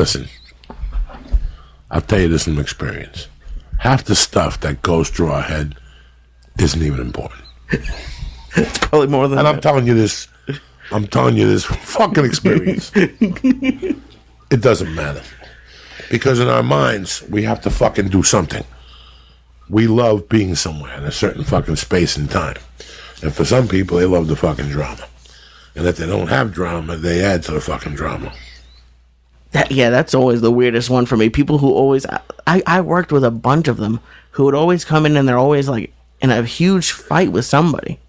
Listen, I'll tell you this from experience. Half the stuff that goes through our head isn't even important. It's probably more than and that. I'm telling you this from fucking experience. It doesn't matter. Because in our minds, we have to fucking do something. We love being somewhere in a certain fucking space and time. And for some people, they love the fucking drama. And if they don't have drama, they add to the fucking drama. That's always the weirdest one for me. People who always... I worked with a bunch of them who would always come in and they're always like in a huge fight with somebody.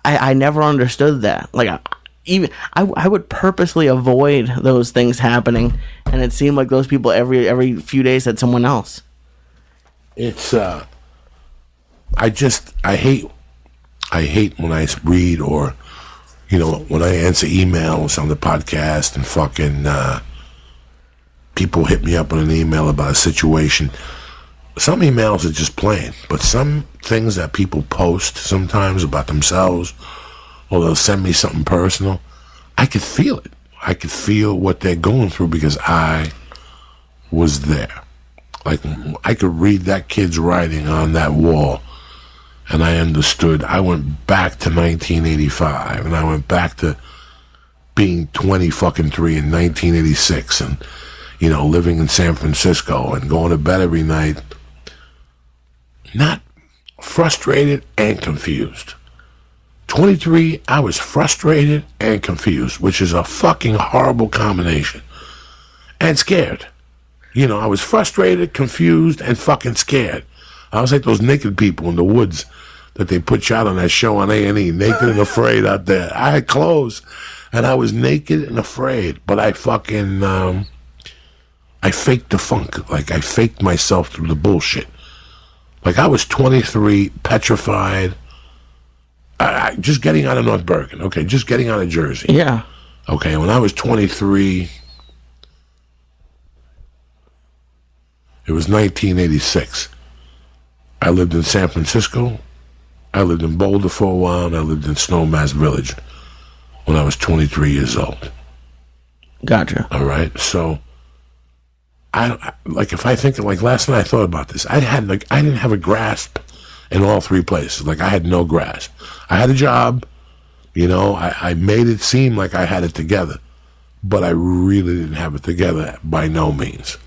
I never understood that. Like, I would purposely avoid those things happening, and it seemed like those people every few days had someone else. It's I hate when I read or when I answer emails on the podcast and fucking people hit me up with an email about a situation. Some emails are just plain, but some things that people post sometimes about themselves, or they'll send me something personal, I could feel it. I could feel what they're going through because I was there. Like, I could read that kid's writing on that wall, and I understood. I went back to 1985, and I went back to being 20 fucking 3 in 1986, and, living in San Francisco and going to bed every night, not frustrated and confused. 23, I was frustrated and confused, which is a fucking horrible combination. And scared. I was frustrated, confused, and fucking scared. I was like those naked people in the woods that they put you out on that show on A&E, naked and afraid out there. I had clothes, and I was naked and afraid, but I fucking, I faked the funk. Like, I faked myself through the bullshit. Like, I was 23, petrified, just getting out of North Bergen. Okay, just getting out of Jersey. Yeah. Okay, when I was 23, it was 1986. I lived in San Francisco. I lived in Boulder for a while, and I lived in Snowmass Village when I was 23 years old. Gotcha. All right, so if I think like last night, I thought about this. I didn't have a grasp in all three places. Like, I had no grasp. I had a job, I made it seem like I had it together, but I really didn't have it together by no means.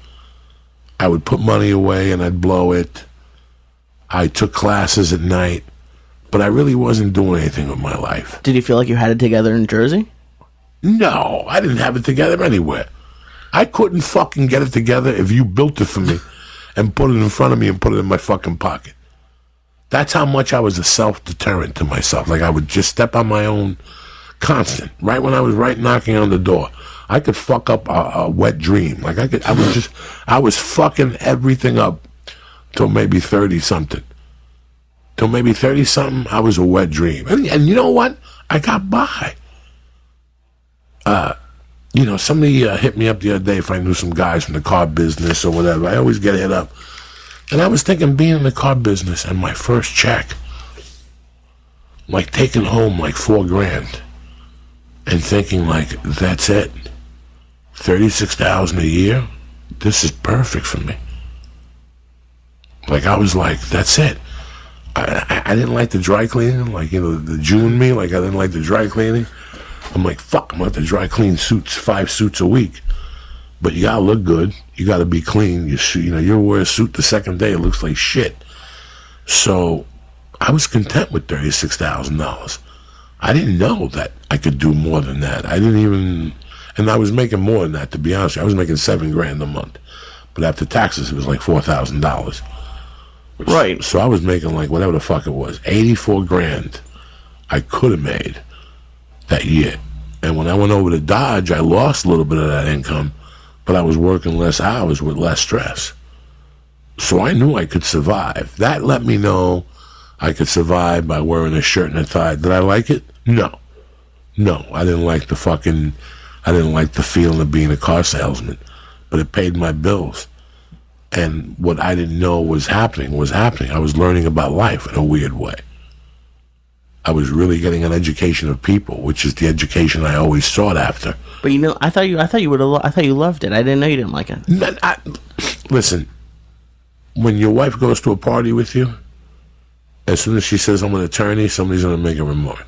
I would put money away and I'd blow it. I took classes at night, but I really wasn't doing anything with my life. Did you feel like you had it together in Jersey? No, I didn't have it together anywhere. I couldn't fucking get it together if you built it for me and put it in front of me and put it in my fucking pocket. That's how much I was a self-deterrent to myself. Like, I would just step on my own constant. Right when I was knocking on the door, I could fuck up a wet dream. Like, I was fucking everything up till maybe 30-something. Till maybe 30-something, I was a wet dream. And you know what? I got by. Somebody hit me up the other day if I knew some guys from the car business or whatever. I always get hit up. And I was thinking, being in the car business and my first check, like taking home like $4,000 and thinking like, that's it. $36,000 a year? This is perfect for me. Like, I was like, that's it. I didn't like the dry cleaning, like, the Jew in me, like, I didn't like the dry cleaning. I'm like, fuck, I'm going to have to dry clean 5 suits a week. But you got to look good. You got to be clean. You wear a suit the second day, it looks like shit. So I was content with $36,000. I didn't know that I could do more than that. And I was making more than that, to be honest with you. I was making $7,000 a month. But after taxes, it was like $4,000. Right. So I was making like whatever the fuck it was, $84,000 I could have made that year. And when I went over to Dodge, I lost a little bit of that income, but I was working less hours with less stress. So I knew I could survive. That let me know I could survive by wearing a shirt and a tie. Did I like it? No. I didn't like the feeling of being a car salesman, but it paid my bills. And what I didn't know was happening. I was learning about life in a weird way. I was really getting an education of people, which is the education I always sought after. But I thought you I thought you loved it. I didn't know you didn't like it. Listen, when your wife goes to a party with you, as soon as she says I'm an attorney, somebody's going to make a remark.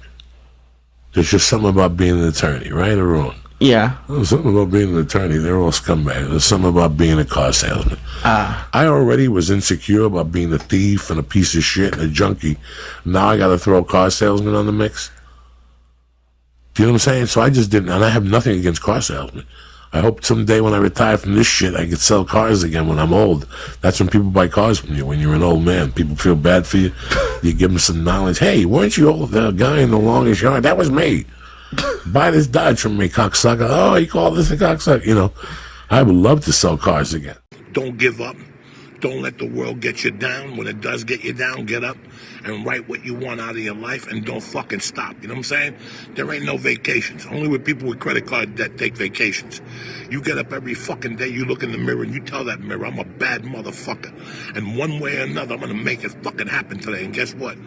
There's just something about being an attorney, right or wrong? Yeah. There's something about being an attorney. They're all scumbags. There's something about being a car salesman. I already was insecure about being a thief and a piece of shit and a junkie. Now I got to throw a car salesman on the mix. Do you know what I'm saying? So I just didn't, and I have nothing against car salesmen. I hope someday when I retire from this shit, I could sell cars again when I'm old. That's when people buy cars from you. When you're an old man, people feel bad for you. You give them some knowledge. Hey, weren't you the guy in the longest yard? That was me. Buy this Dodge from me, cocksucker. Oh, you call this a cocksucker? You know, I would love to sell cars again. Don't give up. Don't let the world get you down. When it does get you down, get up and write what you want out of your life and don't fucking stop. You know what I'm saying? There ain't no vacations. Only with people with credit card debt take vacations. You get up every fucking day, you look in the mirror and you tell that mirror, I'm a bad motherfucker. And one way or another, I'm going to make it fucking happen today. And guess what?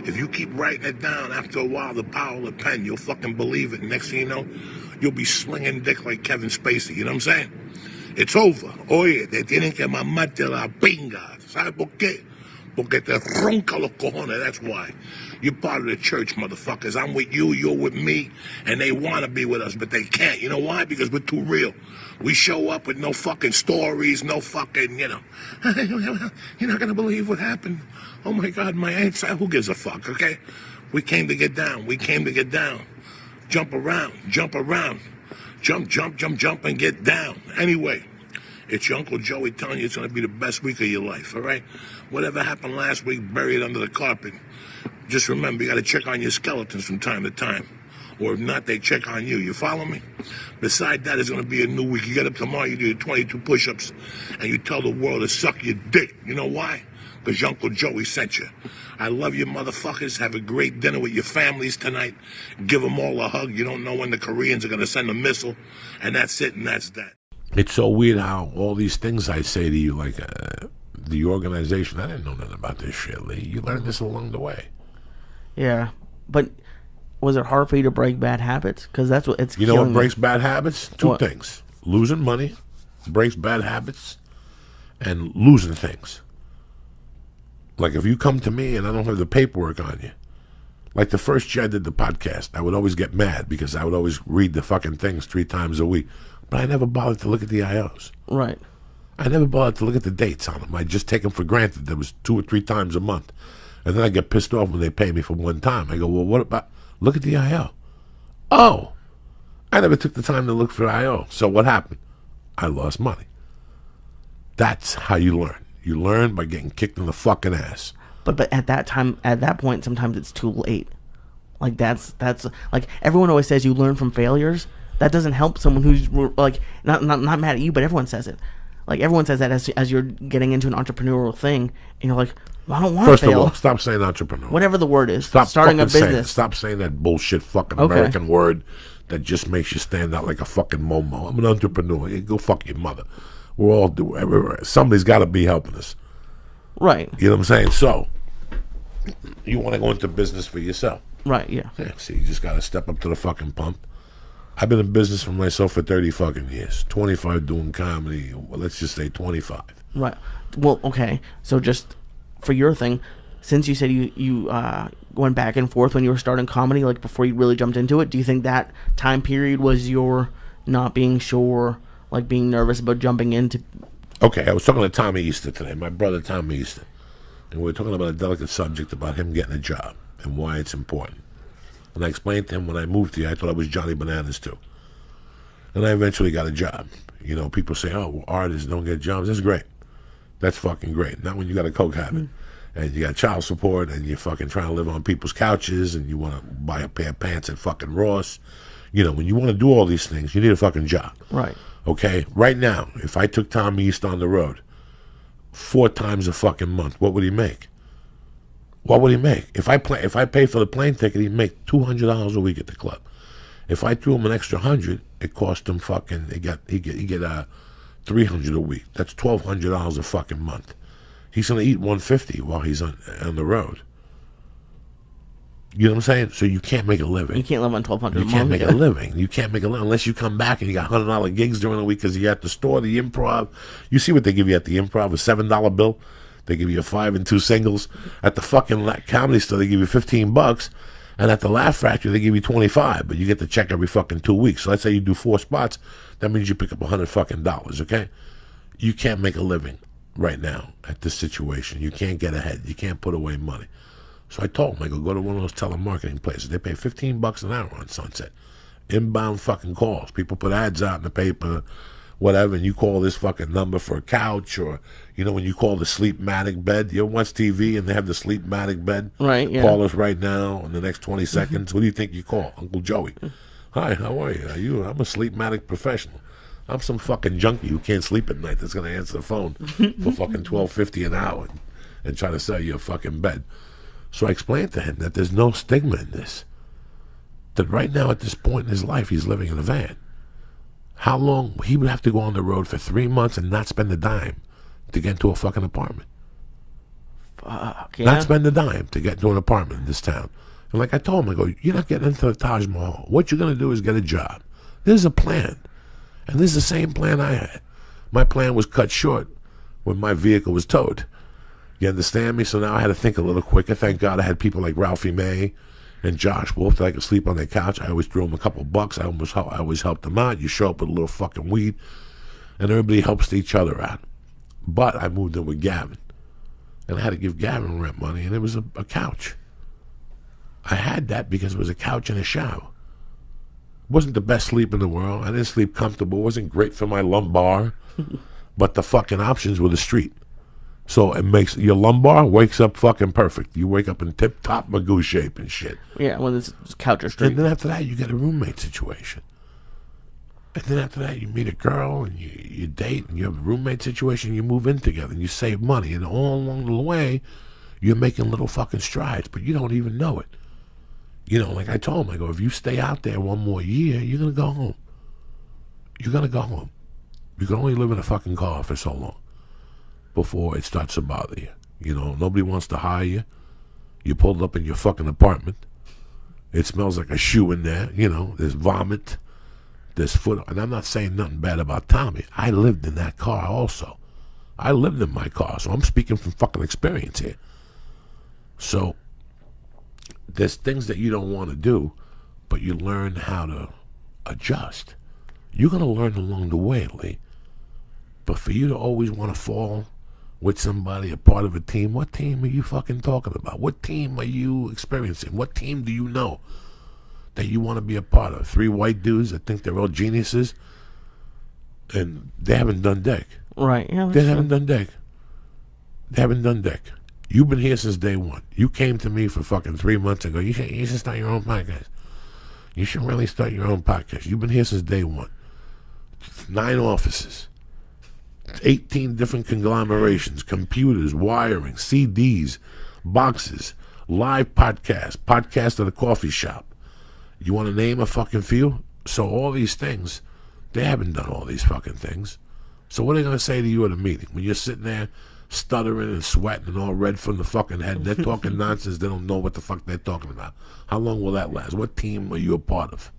If you keep writing it down, after a while, the power of the pen, you'll fucking believe it. And next thing you know, you'll be slinging dick like Kevin Spacey. You know what I'm saying? It's over. Oye, te tienen que mamarte la pinga. ¿Sabes por qué? Porque te ronca los cojones. That's why. You're part of the church, motherfuckers. I'm with you, you're with me, and they want to be with us, but they can't. You know why? Because we're too real. We show up with no fucking stories, no fucking, you're not going to believe what happened. Oh, my God, my aunt said, who gives a fuck, okay? We came to get down. We came to get down. Jump around. Jump around. Jump, jump, jump, jump, and get down. Anyway, it's your Uncle Joey telling you it's going to be the best week of your life, all right? Whatever happened last week, bury it under the carpet. Just remember, you got to check on your skeletons from time to time. Or if not, they check on you. You follow me? Beside that, it's going to be a new week. You get up tomorrow, you do your 22 push-ups, and you tell the world to suck your dick. You know why? Because your Uncle Joey sent you. I love you, motherfuckers. Have a great dinner with your families tonight. Give them all a hug. You don't know when the Koreans are going to send a missile. And that's it, and that's that. It's so weird how all these things I say to you, like the organization, I didn't know nothing about this shit, Lee. You learned this along the way. Yeah, but was it hard for you to break bad habits? Because that's what it's. You know what breaks bad habits? Two things: losing money breaks bad habits, and losing things. Like if you come to me and I don't have the paperwork on you, like the first year I did the podcast, I would always get mad because I would always read the fucking things 3 times a week, but I never bothered to look at the IOs. Right. I never bothered to look at the dates on them. I just take them for granted. There was 2 or 3 times a month. And then I get pissed off when they pay me for one time. I go, well, what about, look at the IO. Oh, I never took the time to look for IO. So what happened? I lost money. That's how you learn. You learn by getting kicked in the fucking ass. But at that point, sometimes it's too late. Like that's like everyone always says you learn from failures. That doesn't help someone who's like not mad at you, but everyone says it. Like everyone says that as you're getting into an entrepreneurial thing, and you're like, well, I don't want to fail. First of all, stop saying entrepreneur. Whatever the word is. Stop starting a business. Stop saying that bullshit fucking American word that just makes you stand out like a fucking momo. I'm an entrepreneur. Hey, go fuck your mother. We're all doing. Somebody's got to be helping us. Right. You know what I'm saying? So, you want to go into business for yourself. Right, yeah. So you just got to step up to the fucking pump. I've been in business for myself for 30 fucking years. 25 doing comedy. Well, let's just say 25. Right. Well, okay. So just for your thing, since you said you went back and forth when you were starting comedy, like before you really jumped into it, do you think that time period was your not being sure, like being nervous about jumping into? Okay, I was talking to Tommy Easter today, my brother Tommy Easter. And we were talking about a delicate subject about him getting a job and why it's important. And I explained to him when I moved here, I thought I was Johnny Bananas too. And I eventually got a job. You know, people say, oh, well, artists don't get jobs. That's great. That's fucking great. Not when you got a coke habit. And you got child support and you're fucking trying to live on people's couches and you want to buy a pair of pants at fucking Ross. You know, when you want to do all these things, you need a fucking job. Right. Okay? Right now, if I took Tommy East on the road 4 times a fucking month, what would he make? What would he make? If I pay for the plane ticket, he'd make $200 a week at the club. If I threw him an extra 100, it cost him fucking. He get $300 a week. That's $1,200 a fucking month. He's gonna eat $150 while he's on the road. You know what I'm saying? So you can't make a living. You can't live on $1,200 a month. You can't make a living. You can't make a living unless you come back and you got $100 gigs during the week because you're at the store, the Improv. You see what they give you at the Improv, a $7 bill. They give you a 5 and 2 singles. At the fucking comedy store, they give you $15. And at the Laugh Factory, they give you 25, but you get the check every fucking 2 weeks. So let's say you do 4 spots, that means you pick up $100 fucking dollars, okay? You can't make a living right now at this situation. You can't get ahead. You can't put away money. So I told him, I go to one of those telemarketing places. They pay $15 an hour on Sunset. Inbound fucking calls. People put ads out in the paper, whatever, and you call this fucking number for a couch, or, you know, when you call the Sleep-Matic bed, you watch TV and they have the Sleep-Matic bed. Right, yeah. Call us right now in the next 20 seconds. Who do you think you call? Uncle Joey. Hi, how are you? I'm a Sleep-Matic professional. I'm some fucking junkie who can't sleep at night that's going to answer the phone for fucking $12.50 an hour and try to sell you a fucking bed. So I explained to him that there's no stigma in this. That right now at this point in his life, he's living in a van. How long? He would have to go on the road for 3 months and not spend a dime to get into a fucking apartment. Fuck, yeah. Not spend a dime to get into an apartment in this town. And like I told him, I go, you're not getting into the Taj Mahal. What you're going to do is get a job. There's a plan. And this is the same plan I had. My plan was cut short when my vehicle was towed. You understand me? So now I had to think a little quicker. Thank God I had people like Ralphie May and Josh Wolf that I could sleep on their couch. I always threw them a couple bucks. I always helped them out. You show up with a little fucking weed, and everybody helps each other out. But I moved in with Gavin, and I had to give Gavin rent money, and it was a couch. I had that because it was a couch and a shower. It wasn't the best sleep in the world. I didn't sleep comfortable. It wasn't great for my lumbar, but the fucking options were the street. So it makes your lumbar wakes up fucking perfect. You wake up in tip-top Magoo shape and shit. Yeah, when it's couch or street. And then after that, you get a roommate situation. And then after that, you meet a girl and you date and you have a roommate situation. You move in together and you save money. And all along the way, you're making little fucking strides, but you don't even know it. You know, like I told him, I go, if you stay out there one more year, you're going to go home. You're going to go home. You can only live in a fucking car for so long before it starts to bother you. You know, nobody wants to hire you. You pulled up in your fucking apartment. It smells like a shoe in there. You know, there's vomit. There's foot. And I'm not saying nothing bad about Tommy. I lived in that car also. I lived in my car, so I'm speaking from fucking experience here. So there's things that you don't want to do, but you learn how to adjust. You're going to learn along the way, Lee. But for you to always want to fall with somebody, a part of a team, what team are you fucking talking about? What team are you experiencing? What team do you know that you want to be a part of? 3 white dudes that think they're all geniuses, and they haven't done dick. Right, yeah. They haven't done dick. They haven't done dick. You've been here since day one. You came to me for fucking 3 months ago. You should start your own podcast. You should really start your own podcast. You've been here since day one. 9 offices. 18 different conglomerations, computers, wiring, CDs, boxes, live podcasts, podcast at a coffee shop. You want to name a fucking few? So all these things, they haven't done all these fucking things. So what are they going to say to you at a meeting? When you're sitting there stuttering and sweating and all red from the fucking head, they're talking nonsense, they don't know what the fuck they're talking about. How long will that last? What team are you a part of?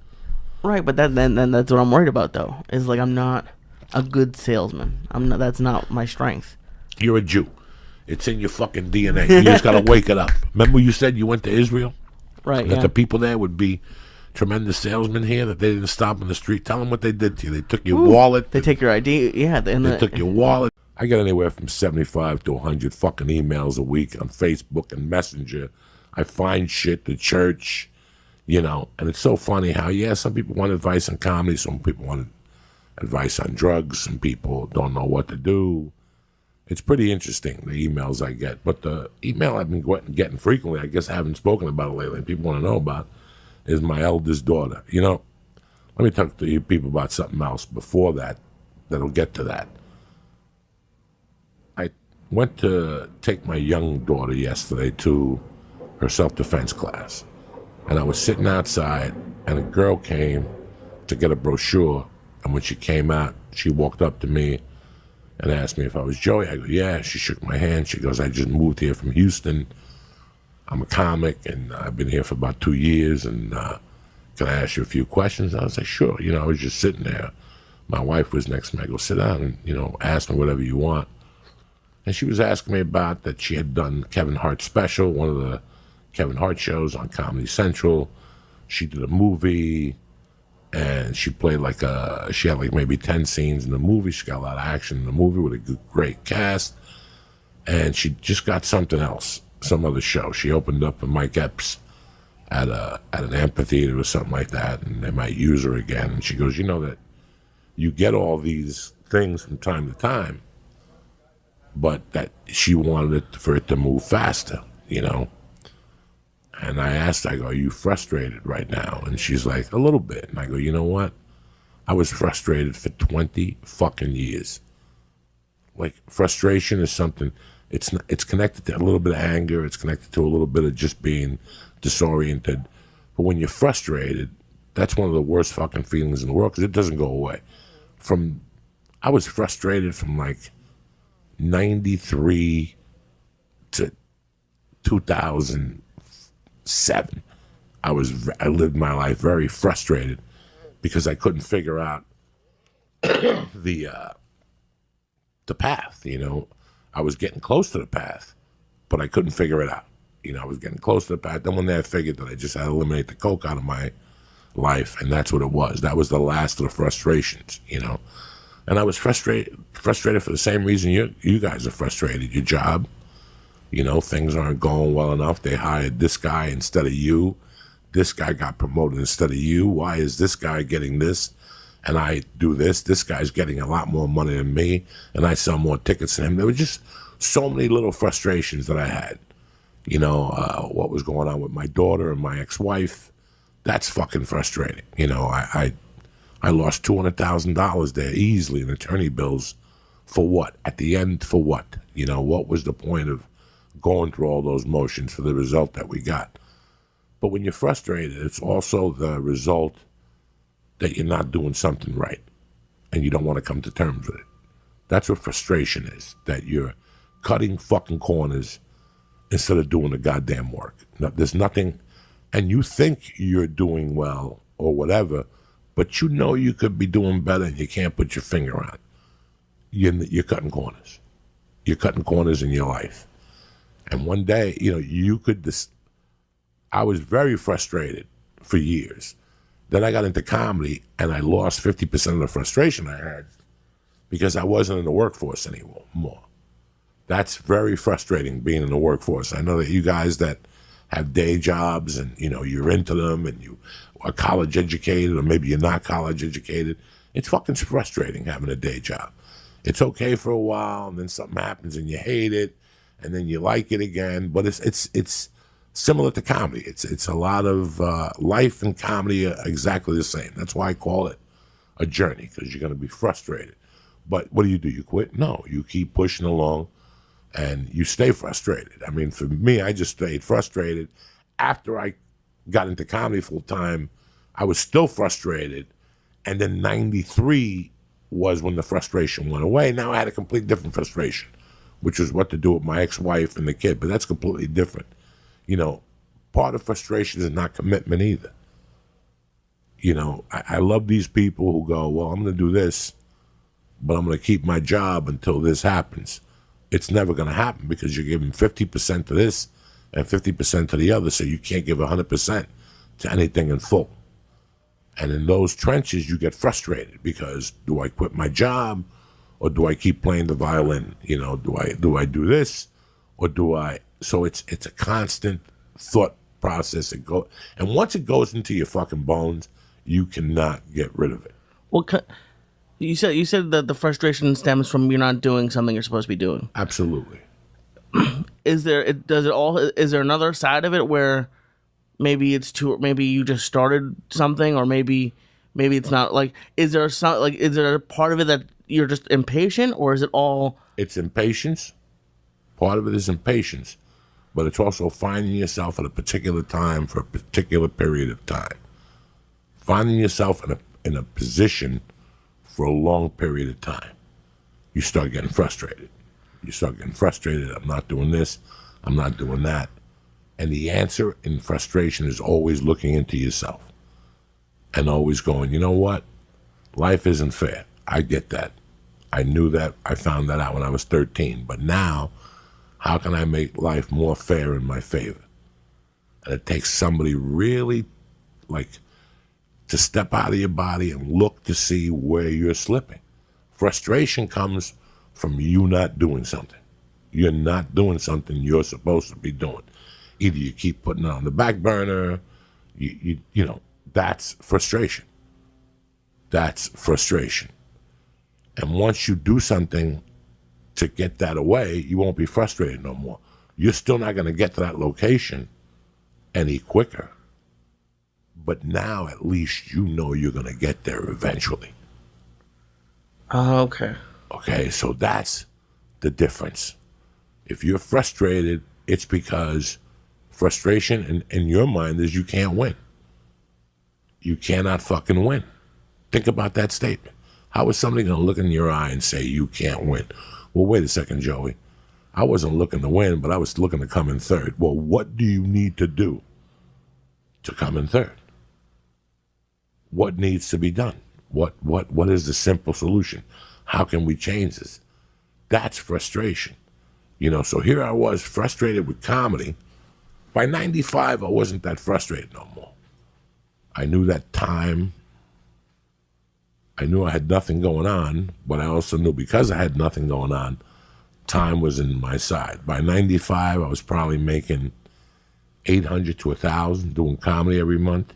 Right, but then that's what I'm worried about, though. Is like I'm not a good salesman. That's not my strength. You're a Jew. It's in your fucking DNA. You just got to wake it up. Remember you said you went to Israel? Right, That yeah. the people there would be tremendous salesmen here, that they didn't stop in the street. Tell them what they did to you. They took your wallet. They take your ID. Yeah. They took your wallet. I get anywhere from 75 to 100 fucking emails a week on Facebook and Messenger. I find shit, the church, you know, and it's so funny how, yeah, some people want advice on comedy, some people want advice on drugs, some people don't know what to do. It's pretty interesting, the emails I get. But the email I've been getting frequently, I guess I haven't spoken about it lately, and people want to know about, is my eldest daughter. You know, let me talk to you people about something else before that'll get to that. I went to take my young daughter yesterday to her self-defense class. And I was sitting outside, and a girl came to get a brochure. And when she came out, she walked up to me and asked me if I was Joey. I go, yeah. She shook my hand. She goes, I just moved here from Houston. I'm a comic, and I've been here for about 2 years, and can I ask you a few questions? I was like, sure. I was just sitting there. My wife was next to me. I go, sit down and, ask me whatever you want. And she was asking me about that she had done Kevin Hart's special, one of the Kevin Hart shows on Comedy Central. She did a movie, and she played she had like maybe 10 scenes in the movie. She got a lot of action in the movie with a great cast. And she just got something else, some other show. She opened up a Mike Epps at an amphitheater or something like that, and they might use her again. And she goes, that you get all these things from time to time, but that she wanted for it to move faster, And I asked, I go, are you frustrated right now? And she's like, a little bit. And I go, you know what? I was frustrated for 20 fucking years. Like, frustration is something, it's connected to a little bit of anger. It's connected to a little bit of just being disoriented. But when you're frustrated, that's one of the worst fucking feelings in the world because it doesn't go away. I was frustrated from like 93 to 2007. I lived my life very frustrated because I couldn't figure out the path. I was getting close to the path, but I couldn't figure it out. I was getting close to the path. Then one day I figured that I just had to eliminate the coke out of my life, and that's what it was. That was the last of the frustrations, And I was frustrated for the same reason you guys are frustrated. Your job, things aren't going well enough. They hired this guy instead of you. This guy got promoted instead of you. Why is this guy getting this? And I do this. This guy's getting a lot more money than me, and I sell more tickets than him. There were just so many little frustrations that I had. What was going on with my daughter and my ex-wife. That's fucking frustrating. I lost $200,000 there easily in attorney bills. For what? At the end, for what? What was the point of going through all those motions for the result that we got? But when you're frustrated, it's also the result that you're not doing something right and you don't want to come to terms with it. That's what frustration is, that you're cutting fucking corners instead of doing the goddamn work. There's nothing, and you think you're doing well or whatever, but you could be doing better and you can't put your finger on it. You're cutting corners. You're cutting corners in your life. And one day, I was very frustrated for years. Then I got into comedy and I lost 50% of the frustration I had because I wasn't in the workforce anymore. That's very frustrating, being in the workforce. I know that you guys that have day jobs and, you're into them and you are college educated or maybe you're not college educated. It's fucking frustrating having a day job. It's okay for a while and then something happens and you hate it and then you like it again. But it's similar to comedy. It's a lot of life and comedy are exactly the same. That's why I call it a journey, because you're going to be frustrated. But what do? You quit? No, you keep pushing along and you stay frustrated. I mean, for me, I just stayed frustrated. After I got into comedy full time, I was still frustrated. And then 93 was when the frustration went away. Now I had a complete different frustration, which was what to do with my ex-wife and the kid. But that's completely different. Part of frustration is not commitment either. I love these people who go, well, I'm going to do this, but I'm going to keep my job until this happens. It's never going to happen because you're giving 50% to this and 50% to the other, so you can't give 100% to anything in full. And in those trenches, you get frustrated because do I quit my job or do I keep playing the violin? Do I do this or do I? So it's a constant thought process. And once it goes into your fucking bones, you cannot get rid of it. Well, you said that the frustration stems from you're not doing something you're supposed to be doing. Absolutely. Is there another side of it where maybe you just started something, or maybe it's not, like, is there a part of it that you're just impatient, or is it all? It's impatience. Part of it is impatience, but it's also finding yourself at a particular time for a particular period of time. Finding yourself in a position for a long period of time. You start getting frustrated. I'm not doing this. I'm not doing that. And the answer in frustration is always looking into yourself and always going, you know what? Life isn't fair. I get that. I knew that. I found that out when I was 13. But now, how can I make life more fair in my favor? And it takes somebody really, like, to step out of your body and look to see where you're slipping. Frustration comes from you not doing something. You're not doing something you're supposed to be doing. Either you keep putting it on the back burner, you know, that's frustration. That's frustration. And once you do something to get that away, you won't be frustrated no more. You're still not going to get to that location any quicker. But now at least you know you're going to get there eventually. Okay. Okay, so that's the difference. If you're frustrated, it's because frustration in your mind is you can't win. You cannot fucking win. Think about that statement. How is somebody going to look in your eye and say you can't win? Well, wait a second, Joey. I wasn't looking to win, but I was looking to come in third. Well, what do you need to do to come in third? What needs to be done? What is the simple solution? How can we change this? That's frustration. You know, so here I was frustrated with comedy. By 95, I wasn't that frustrated no more. I knew that time. I knew I had nothing going on, but I also knew because I had nothing going on, time was in my side. By 95, I was probably making $800 to $1,000 doing comedy every month,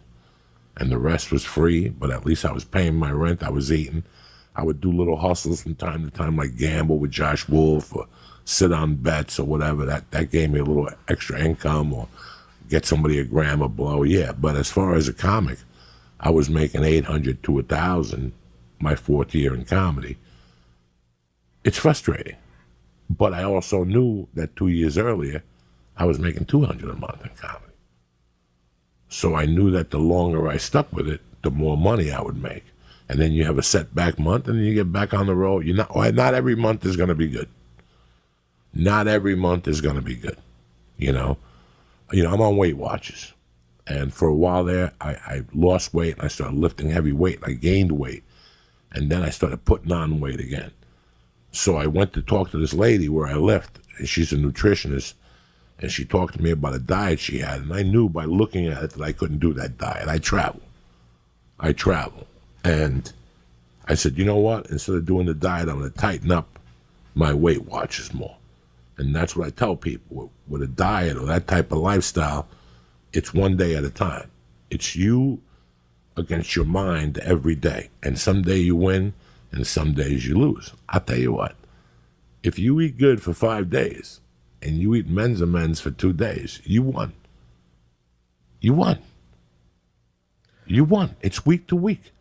and the rest was free, but at least I was paying my rent. I was eating. I would do little hustles from time to time, like gamble with Josh Wolf or sit on bets or whatever. That gave me a little extra income, or get somebody a gram or blow. Yeah, but as far as a comic, I was making $800 to $1,000 my fourth year in comedy. It's frustrating. But I also knew that 2 years earlier, I was making $200 a month in comedy. So I knew that the longer I stuck with it, the more money I would make. And then you have a setback month, and then you get back on the road. Not every month is going to be good. Not every month is going to be good. You know, I'm on Weight Watchers. And for a while there, I lost weight, and I started lifting heavy weight, and I gained weight. And then I started putting on weight again. So I went to talk to this lady where I lived, and she's a nutritionist, and she talked to me about a diet she had, and I knew by looking at it that I couldn't do that diet. I travel. And I said, you know what? Instead of doing the diet, I'm going to tighten up my Weight Watchers more. And that's what I tell people. With a diet or that type of lifestyle, it's one day at a time. It's you against your mind every day. And some day you win, and some days you lose. I'll tell you what. If you eat good for 5 days, and you eat men's amends for 2 days, you won. You won. You won. It's week to week.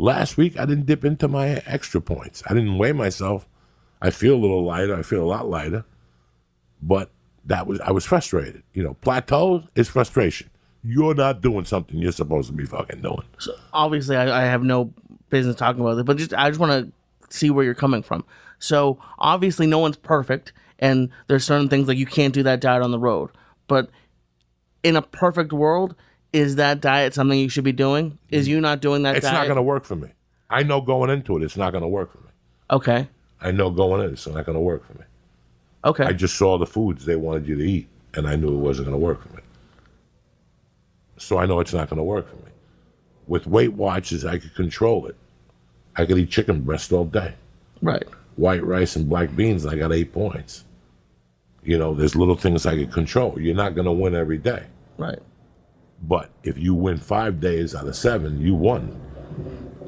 Last week, I didn't dip into my extra points. I didn't weigh myself. I feel a little lighter. I feel a lot lighter. But I was frustrated. You know, plateau is frustration. You're not doing something you're supposed to be fucking doing. So obviously, I have no business talking about it, but I just want to see where you're coming from. So obviously, no one's perfect, and there's certain things like you can't do that diet on the road. But in a perfect world, is that diet something you should be doing? Is you not doing that diet? It's not going to work for me. I know going into it, it's not going to work for me. Okay. I know going in, it's not going to work for me. Okay. I just saw the foods they wanted you to eat, and I knew it wasn't going to work for me. So I know it's not going to work for me. With Weight Watchers, I could control it. I could eat chicken breast all day. Right. White rice and black beans, and I got 8 points. You know, there's little things I could control. You're not going to win every day. Right. But if you win 5 days out of 7, you won.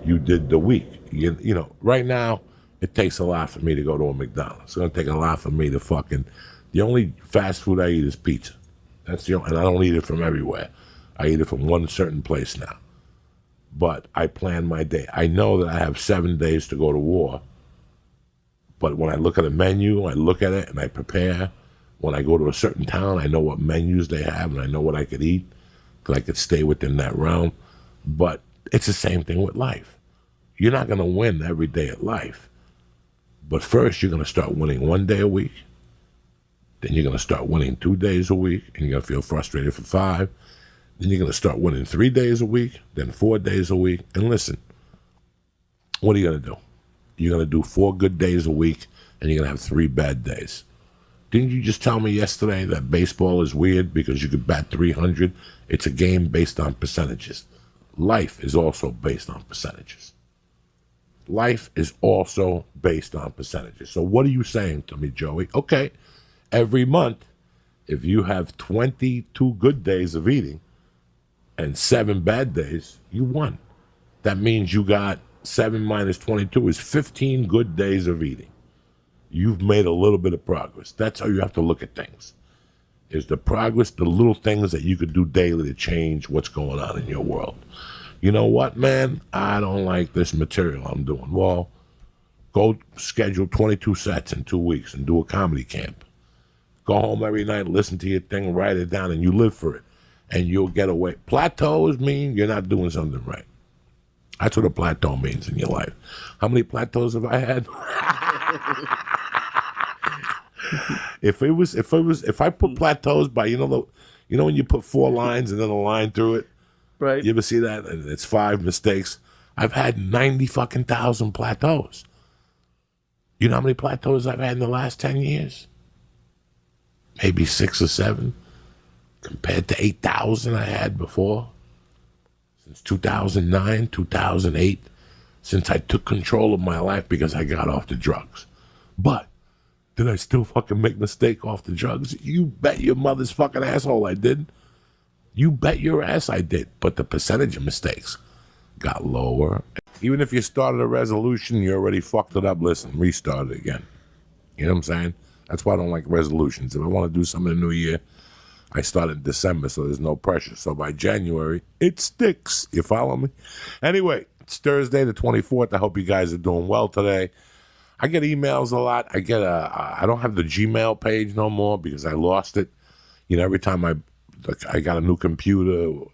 You did the week. You know, right now, it takes a lot for me to go to a McDonald's. It's going to take a lot for me to fucking... The only fast food I eat is pizza. That's the only... And I don't eat it from everywhere. I eat it from one certain place now. But I plan my day. I know that I have 7 days to go to war. But when I look at a menu, I look at it and I prepare. When I go to a certain town, I know what menus they have and I know what I could eat. Because I could stay within that realm. But it's the same thing with life. You're not going to win every day at life. But first, you're going to start winning 1 day a week, Then you're going to start winning 2 days a week, and you're going to feel frustrated for 5. Then you're going to start winning 3 days a week, then 4 days a week. And listen, what are you going to do? You're going to do 4 good days a week, and you're going to have 3 bad days. Didn't you just tell me yesterday that baseball is weird because you could bat 300? It's a game based on percentages. Life is also based on percentages. Life is also based on percentages. So what are you saying to me, Joey? Okay, every month, if you have 22 good days of eating and 7 bad days, you won. That means you got 7 minus 22 is 15 good days of eating. You've made a little bit of progress. That's how you have to look at things. Is the progress, the little things that you could do daily to change what's going on in your world. You know what, man? I don't like this material I'm doing. Well, go schedule 22 sets in 2 weeks and do a comedy camp. Go home every night, listen to your thing, write it down, and you live for it. And you'll get away. Plateaus mean you're not doing something right. That's what a plateau means in your life. How many plateaus have I had? If I put plateaus by, when you put 4 lines and then a line through it, Right. you ever see that? And it's 5 mistakes. I've had 90 fucking thousand plateaus. You know how many plateaus I've had in the last 10 years? Maybe 6 or 7, compared to 8,000 I had before. Since 2009, 2008, since I took control of my life because I got off the drugs. But did I still fucking make mistake off the drugs? You bet your mother's fucking asshole I did. You bet your ass I did. But the percentage of mistakes got lower. Even if you started a resolution, you already fucked it up. Listen, restart it again. You know what I'm saying? That's why I don't like resolutions. If I want to do something in the new year, I start in December, so there's no pressure. So by January, it sticks. You follow me? Anyway, it's Thursday the 24th. I hope you guys are doing well today. I get emails a lot. I don't have the Gmail page no more because I lost it. Every time I got a new computer,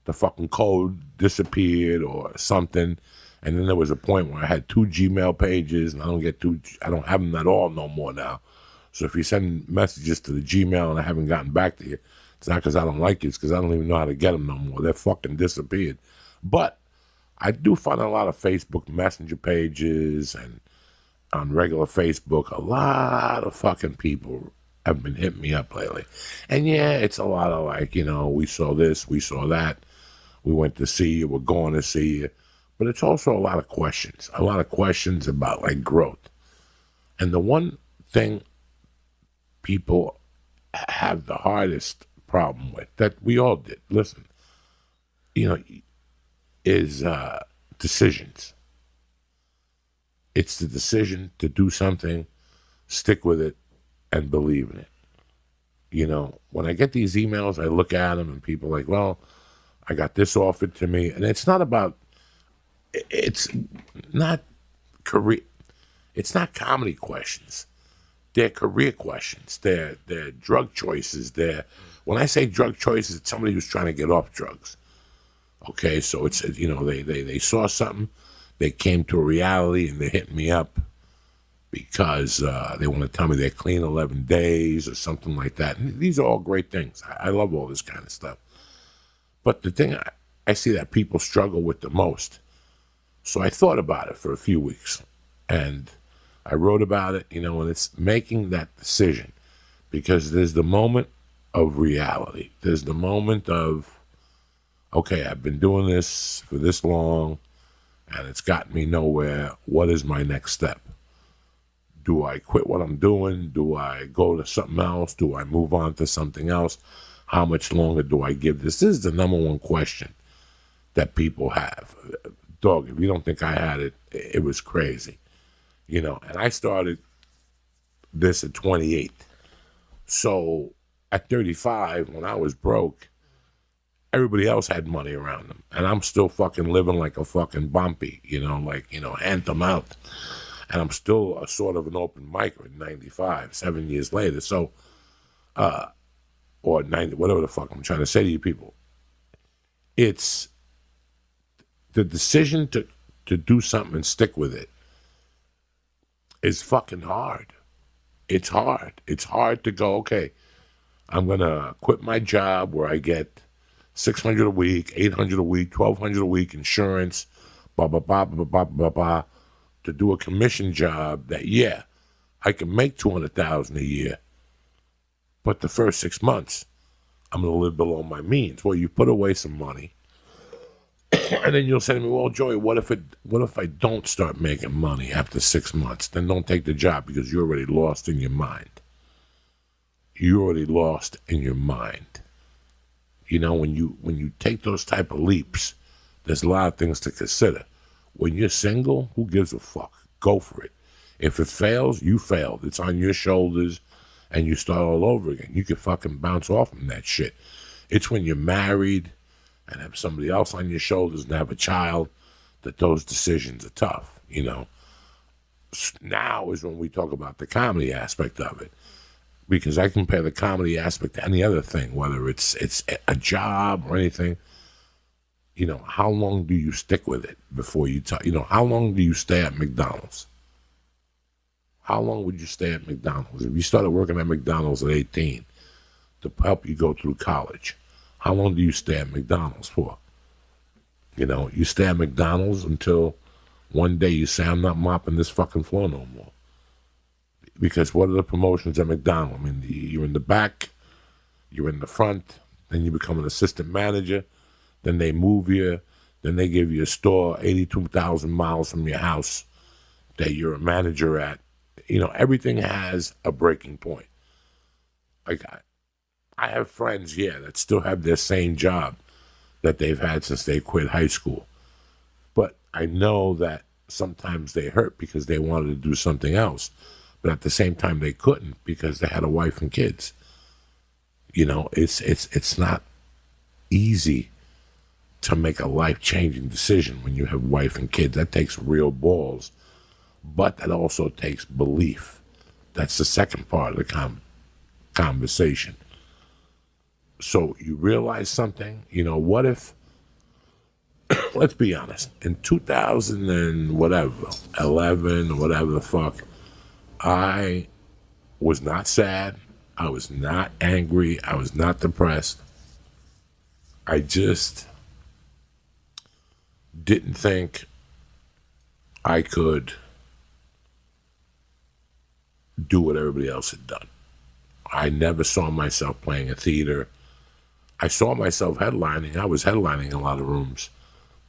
the fucking code disappeared or something. And then there was a point where I had 2 Gmail pages, and I don't have them at all no more now. So if you send messages to the Gmail and I haven't gotten back to you, it's not because I don't like you, it's because I don't even know how to get them no more. They're fucking disappeared. But I do find a lot of Facebook Messenger pages, and on regular Facebook, a lot of fucking people have been hitting me up lately. And yeah, it's a lot of like, we saw this, we saw that, we went to see you, we're going to see you. But it's also a lot of questions about like growth. And the one thing people have the hardest problem with, that we all did, listen, is decisions. It's the decision to do something, stick with it, and believe in it. When I get these emails, I look at them and people are like, well, I got this offered to me. And it's not career, it's not comedy questions. They're career questions. They're drug choices. When I say drug choices, it's somebody who's trying to get off drugs. Okay, so it's, they saw something, they came to a reality, and they're hitting me up because they want to tell me they're clean 11 days or something like that. And these are all great things. I love all this kind of stuff. But the thing I see that people struggle with the most, so I thought about it for a few weeks, and I wrote about it, and it's making that decision, because there's the moment of reality. There's the moment of, okay, I've been doing this for this long, and it's gotten me nowhere. What is my next step? Do I quit what I'm doing? Do I go to something else? Do I move on to something else? How much longer do I give this? This is the number one question that people have. Dog, if you don't think I had it, it was crazy. And I started this at 28. So at 35, when I was broke, everybody else had money around them. And I'm still fucking living like a fucking bumpy, hand them out. And I'm still a sort of an open micer in 95, 7 years later. So, or 90, whatever the fuck I'm trying to say to you people. It's the decision to do something and stick with it is fucking hard. it's hard. It's hard to go, okay, I'm going to quit my job where I get 600 a week, 800 a week, 1200 a week, insurance, blah, blah, blah, blah, blah, blah, blah, to do a commission job that, yeah, I can make 200,000 a year, but the first 6 months, I'm going to live below my means. Well, you put away some money, and then you'll say to me, well, Joey, what if I don't start making money after 6 months? Then don't take the job because you're already lost in your mind. You're already lost in your mind. You know, when you take those type of leaps, there's a lot of things to consider. When you're single, who gives a fuck? Go for it. If it fails, you failed. It's on your shoulders, and you start all over again. You can fucking bounce off from that shit. It's when you're married and have somebody else on your shoulders and have a child that those decisions are tough, you know. Now is when we talk about the comedy aspect of it. Because I compare the comedy aspect to any other thing, whether it's a job or anything. You know, how long do you stick with it before you you know, how long do you stay at McDonald's? How long would you stay at McDonald's? If you started working at McDonald's at 18 to help you go through college, how long do you stay at McDonald's for? You know, you stay at McDonald's until one day you say, I'm not mopping this fucking floor no more. Because what are the promotions at McDonald's? I mean, you're in the back, you're in the front, then you become an assistant manager, then they move you, then they give you a store 82,000 miles from your house that you're a manager at. You know, everything has a breaking point. Like, I have friends, yeah, that still have their same job that they've had since they quit high school. But I know that sometimes they hurt because they wanted to do something else. But at the same time, they couldn't because they had a wife and kids. You know, it's not easy to make a life-changing decision when you have a wife and kids. That takes real balls. But that also takes belief. That's the second part of the conversation. So you realize something, you know, what if, let's be honest, in 2000 and whatever, 11 or whatever the fuck, I was not sad, I was not angry, I was not depressed. I just didn't think I could do what everybody else had done. I never saw myself playing a theater. I saw myself headlining. I was headlining a lot of rooms,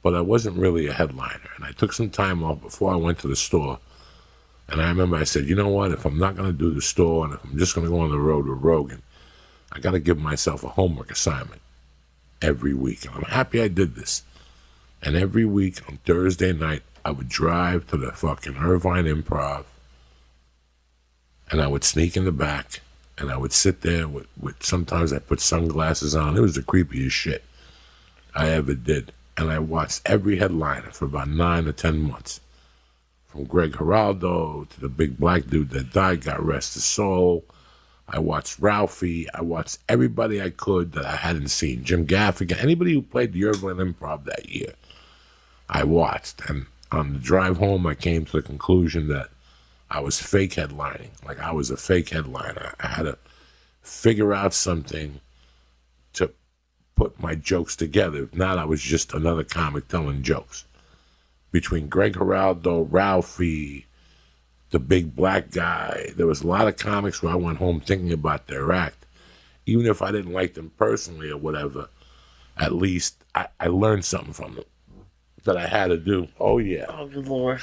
but I wasn't really a headliner. And I took some time off before I went to the store. And I remember I said, you know what? If I'm not going to do the store and if I'm just going to go on the road with Rogan, I got to give myself a homework assignment every week. And I'm happy I did this. And every week on Thursday night, I would drive to the fucking Irvine Improv and I would sneak in the back and I would sit there with sometimes I put sunglasses on. It was the creepiest shit I ever did. And I watched every headliner for about 9 or 10 months. From Greg Giraldo to the big black dude that died, God rest his soul. I watched Ralphie. I watched everybody I could that I hadn't seen. Jim Gaffigan, anybody who played the Irvine Improv that year, I watched. And on the drive home, I came to the conclusion that I was fake headlining. Like, I was a fake headliner. I had to figure out something to put my jokes together. If not, I was just another comic telling jokes. Between Greg Giraldo, Ralphie, the big black guy, there was a lot of comics where I went home thinking about their act. Even if I didn't like them personally or whatever, at least I learned something from them that I had to do. Oh, yeah. Oh, good Lord.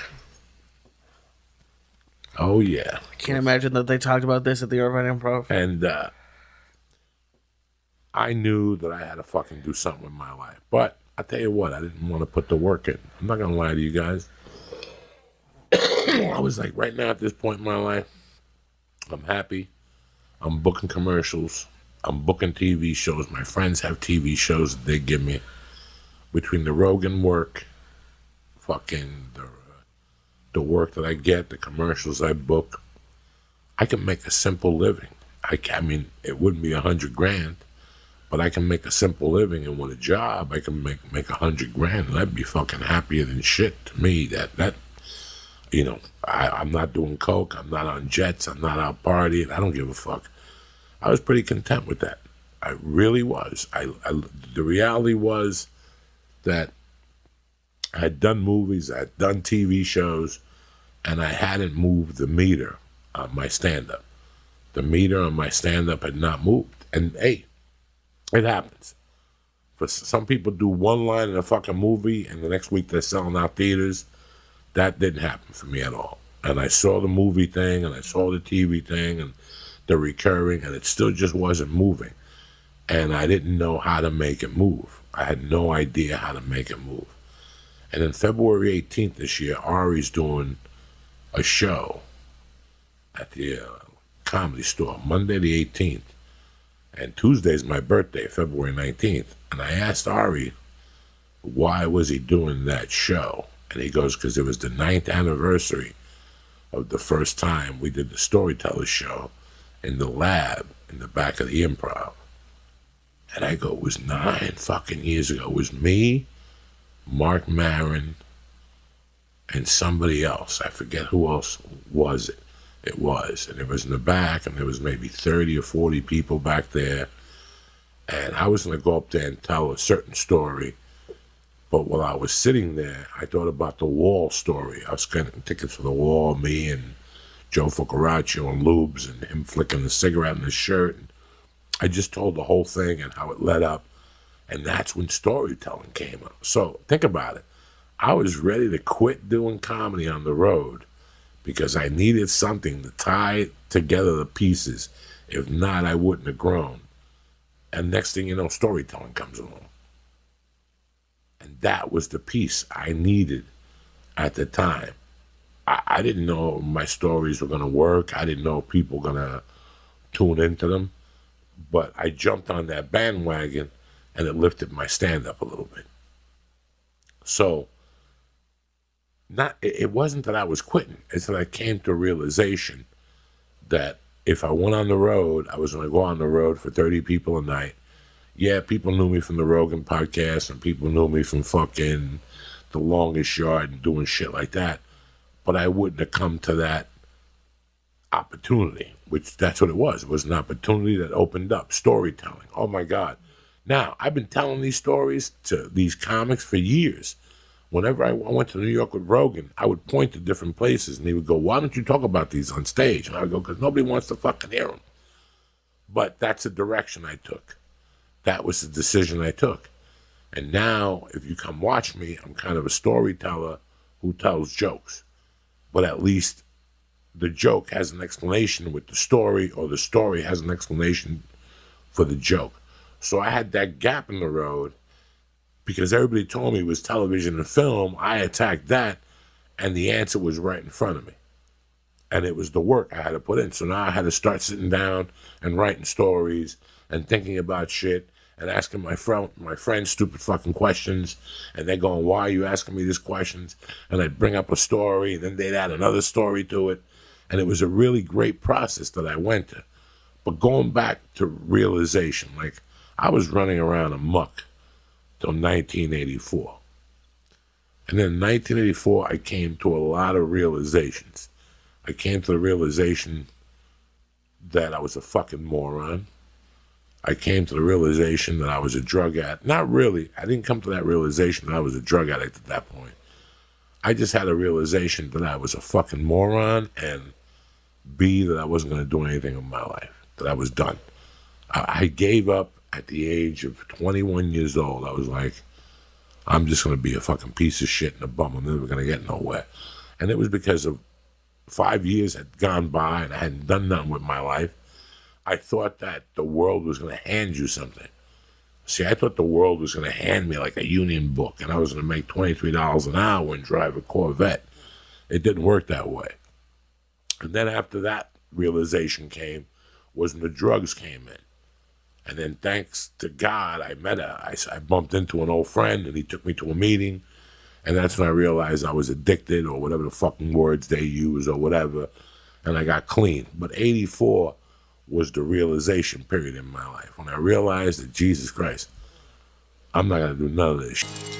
Oh, yeah. I can't imagine that they talked about this at the Irvine Improv. And I knew that I had to fucking do something with my life. But I tell you what, I didn't want to put the work in. I'm not going to lie to you guys. I was like, right now at this point in my life, I'm happy. I'm booking commercials. I'm booking TV shows. My friends have TV shows that they give me. Between the Rogan work, fucking the work that I get, the commercials I book, I can make a simple living. I mean, it wouldn't be $100,000, but I can make a simple living, and with a job, I can make $100,000, and I'd be fucking happier than shit. To me, that I'm not doing coke. I'm not on jets. I'm not out partying. I don't give a fuck. I was pretty content with that. I really was. The reality was that I had done movies, I had done TV shows, and I hadn't moved the meter on my stand-up. The meter on my stand-up had not moved. And hey, it happens. For some people do one line in a fucking movie, and the next week they're selling out theaters. That didn't happen for me at all. And I saw the movie thing, and I saw the TV thing, and the recurring, and it still just wasn't moving. And I didn't know how to make it move. I had no idea how to make it move. And then February 18th this year, Ari's doing a show at the Comedy Store, Monday the 18th. And Tuesday's my birthday, February 19th. And I asked Ari, why was he doing that show? And he goes, because it was the 9th anniversary of the first time we did the Storyteller show in the lab in the back of the Improv. And I go, it was 9 fucking years ago. It was me, Mark Maron, and somebody else. I forget who else was it. It was. And it was in the back, and there was maybe 30 or 40 people back there. And I was going to go up there and tell a certain story. But while I was sitting there, I thought about the Wall story. I was getting tickets for the Wall, me and Joe Focaccio and Lubes, and him flicking the cigarette in his shirt. And I just told the whole thing and how it led up. And that's when storytelling came up. So think about it. I was ready to quit doing comedy on the road because I needed something to tie together the pieces. If not, I wouldn't have grown. And next thing you know, storytelling comes along. And that was the piece I needed at the time. I didn't know my stories were going to work. I didn't know people were going to tune into them. But I jumped on that bandwagon, and it lifted my stand-up a little bit. So it wasn't that I was quitting. It's that I came to a realization that if I went on the road, I was going to go on the road for 30 people a night. Yeah, people knew me from the Rogan podcast, and people knew me from fucking The Longest Yard and doing shit like that. But I wouldn't have come to that opportunity, which that's what it was. It was an opportunity that opened up. Storytelling. Oh, my God. Now, I've been telling these stories to these comics for years. Whenever I went to New York with Rogan, I would point to different places, and he would go, why don't you talk about these on stage? And I would go, because nobody wants to fucking hear them. But that's the direction I took. That was the decision I took. And now, if you come watch me, I'm kind of a storyteller who tells jokes. But at least the joke has an explanation with the story, or the story has an explanation for the joke. So I had that gap in the road because everybody told me it was television and film. I attacked that, and the answer was right in front of me. And it was the work I had to put in. So now I had to start sitting down and writing stories and thinking about shit and asking my friends stupid fucking questions. And they're going, why are you asking me these questions? And I'd bring up a story, and then they'd add another story to it. And it was a really great process that I went to. But going back to realization, like I was running around amok till 1984. And then in 1984, I came to a lot of realizations. I came to the realization that I was a fucking moron. I came to the realization that I was a drug addict. Not really. I didn't come to that realization that I was a drug addict at that point. I just had a realization that I was a fucking moron, and B, that I wasn't going to do anything in my life, that I was done. I gave up at the age of 21 years old. I was like, I'm just going to be a fucking piece of shit and a bum. I'm never going to get nowhere. And it was because of 5 years had gone by and I hadn't done nothing with my life. I thought that the world was going to hand you something. See, I thought the world was going to hand me like a union book, and I was going to make $23 an hour and drive a Corvette. It didn't work that way. And then after that realization came was when the drugs came in. And then thanks to God, I met I bumped into an old friend, and he took me to a meeting. And that's when I realized I was addicted, or whatever the fucking words they use or whatever. And I got clean. But 84 was the realization period in my life. When I realized that, Jesus Christ, I'm not going to do none of this shit.